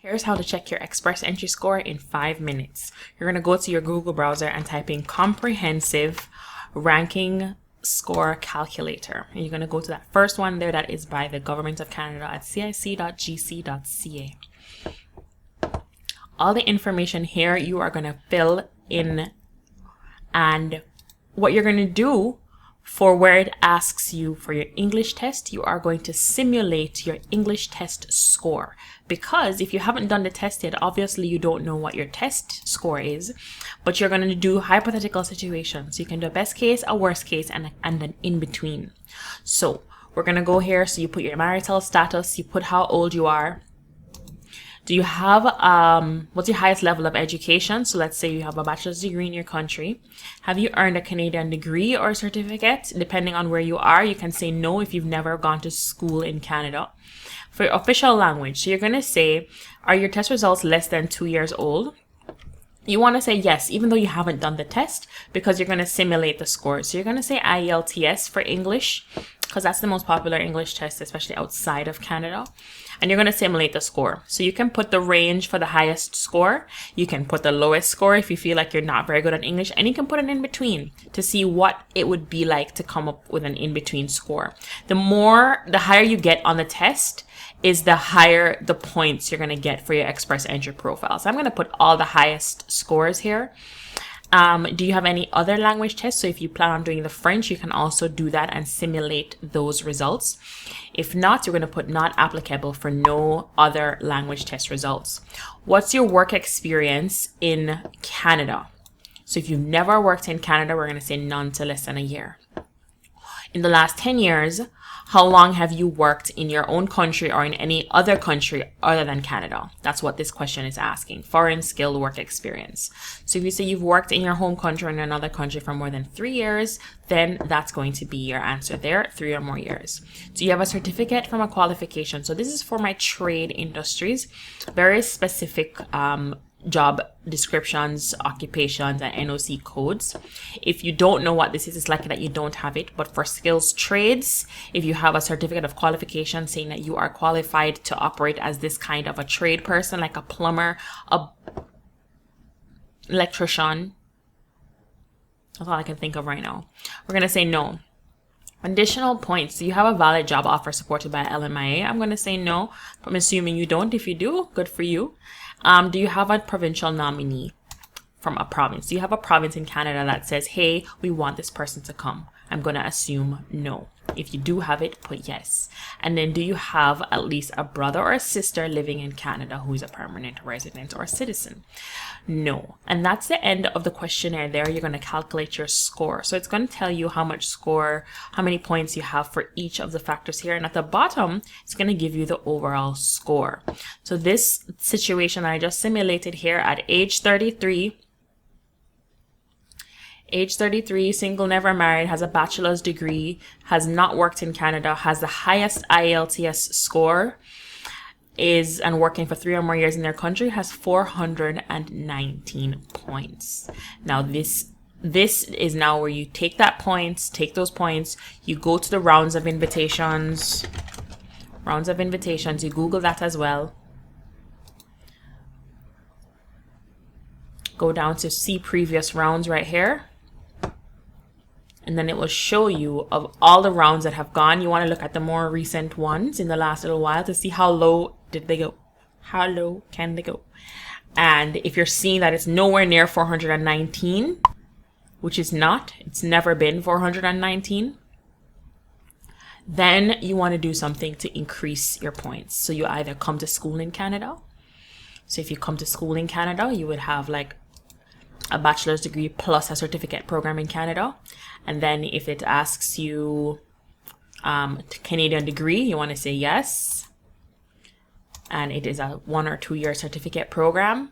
Here's how to check your Express entry score in 5 minutes. You're going to go to your Google browser and type in comprehensive ranking score calculator. And you're going to go to that first one there that is by the Government of Canada at cic.gc.ca. All the information here you are going to fill in, and what you're going to do for where it asks you for your English test, you are going to simulate your English test score. Because if you haven't done the test yet, obviously you don't know what your test score is, but you're going to do hypothetical situations. You can do a best case, a worst case, and an in between. So we're going to go here. So you put your marital status, you put how old you are. Do you have, what's your highest level of education? So let's say you have a bachelor's degree in your country. Have you earned a Canadian degree or certificate? Depending on where you are, you can say no if you've never gone to school in Canada. For your official language, so you're going to say, are your test results less than 2 years old? You want to say yes, even though you haven't done the test, because you're going to simulate the scores. So you're going to say IELTS for English, because that's the most popular English test, especially outside of Canada. And you're going to simulate the score. So you can put the range for the highest score. You can put the lowest score if you feel like you're not very good at English. And you can put an in-between to see what it would be like to come up with an in-between score. The higher you get on the test, is the higher the points you're going to get for your Express entry profile. So I'm going to put all the highest scores here. Do you have any other language tests? So if you plan on doing the French, you can also do that and simulate those results. If not, you're going to put not applicable for no other language test results. What's your work experience in Canada? So if you've never worked in Canada, we're going to say none to less than a year. In the last 10 years, how long have you worked in your own country or in any other country other than Canada? That's what this question is asking. Foreign skilled work experience. So if you say you've worked in your home country or in another country for more than 3 years, then that's going to be your answer there, 3 or more years. Do you have a certificate from a qualification? So this is for my trade industries, very specific job descriptions, occupations, and NOC codes. If you don't know what this is, it's likely that you don't have it. But for skills trades, if you have a certificate of qualification saying that you are qualified to operate as this kind of a trade person, like a plumber, a electrician, that's all I can think of right now. We're going to say no. Additional points. Do you have a valid job offer supported by LMIA? I'm going to say no. I'm assuming you don't. If you do, good for you. Do you have a provincial nominee from a province? Do you have a province in Canada that says, hey, we want this person to come? I'm going to assume no. If you do have it, put yes. And then do you have at least a brother or a sister living in Canada who is a permanent resident or citizen? No. And that's the end of the questionnaire there. You're going to calculate your score. So it's going to tell you how much score, how many points you have for each of the factors here. And at the bottom, it's going to give you the overall score. So this situation I just simulated here at age 33, single, never married, has a bachelor's degree, has not worked in Canada, has the highest IELTS score, and working for 3 or more years in their country, has 419 points. Now this is now where you take those points, you go to the rounds of invitations, you Google that as well. Go down to see previous rounds right here. And then it will show you of all the rounds that have gone. You want to look at the more recent ones in the last little while to see how low did they go. How low can they go? And if you're seeing that it's nowhere near 419, which is not, it's never been 419, then you want to do something to increase your points. So you either come to school in Canada. So if you come to school in Canada, you would have like a bachelor's degree plus a certificate program in Canada. And then if it asks you Canadian degree, you want to say yes. And it is a 1 or 2 year certificate program.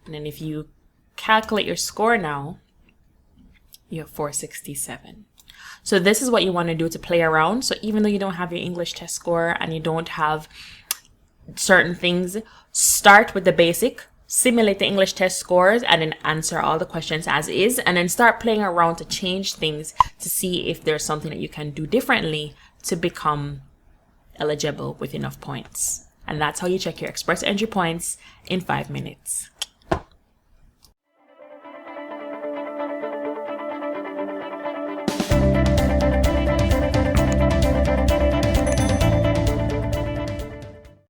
And then if you calculate your score now, you have 467. So this is what you want to do to play around. So even though you don't have your English test score and you don't have certain things, start with the basic. Simulate the English test scores and then answer all the questions as is, and then start playing around to change things to see if there's something that you can do differently to become eligible with enough points. And that's how you check your express entry points in 5 minutes.